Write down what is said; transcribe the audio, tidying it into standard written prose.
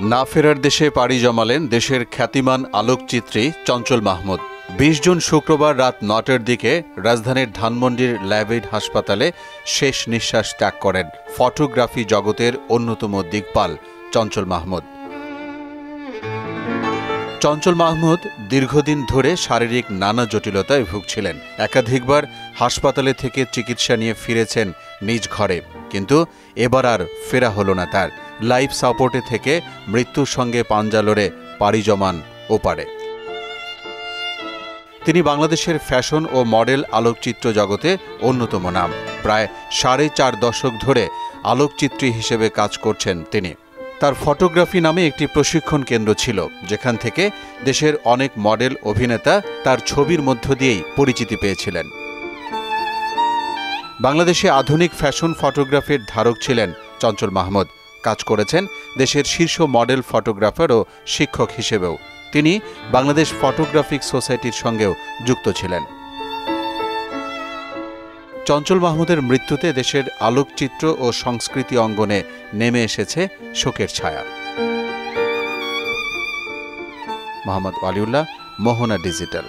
না ফেরার দেশে পাড়ি জমালেন দেশের খ্যাতিমান আলোকচিত্রী চঞ্চল মাহমুদ। ২০ জুন শুক্রবার রাত ৯টার দিকে রাজধানীর ধানমন্ডির ল্যাবেইড হাসপাতালে শেষ নিঃশ্বাস ত্যাগ করেন ফটোগ্রাফি জগতের অন্যতম দিকপাল চঞ্চল মাহমুদ। চঞ্চল মাহমুদ দীর্ঘদিন ধরে শারীরিক নানা জটিলতায় ভুগছিলেন। একাধিকবার হাসপাতালে থেকে চিকিৎসা নিয়ে ফিরেছেন নিজ ঘরে, কিন্তু এবার আর ফেরা হলো না তার। লাইফ সাপোর্টে থেকে মৃত্যুর সঙ্গে পাঞ্জা লড়ে পাড়ি জমান ওপারে। তিনি বাংলাদেশের ফ্যাশন ও মডেল আলোকচিত্র জগতে অন্যতম নাম। প্রায় ৪.৫ দশক ধরে আলোকচিত্রী হিসেবে কাজ করছেন তিনি। তার ফটোগ্রাফি নামে একটি প্রশিক্ষণ কেন্দ্র ছিল, যেখান থেকে দেশের অনেক মডেল অভিনেতা তার ছবির মধ্য দিয়েই পরিচিতি পেয়েছিলেন। বাংলাদেশে আধুনিক ফ্যাশন ফটোগ্রাফির ধারক ছিলেন চঞ্চল মাহমুদ। কাজ করেছেন দেশের শীর্ষ মডেল ফটোগ্রাফার ও শিক্ষক হিসেবেও। তিনি বাংলাদেশ ফটোগ্রাফিক সোসাইটির সঙ্গেও যুক্ত ছিলেন। চঞ্চল মাহমুদের মৃত্যুতে দেশের আলোকচিত্র ও সংস্কৃতি অঙ্গনে নেমে এসেছে শোকের ছায়া। মোহাম্মদ ওয়ালিউল্লাহ, মোহনা ডিজিটাল।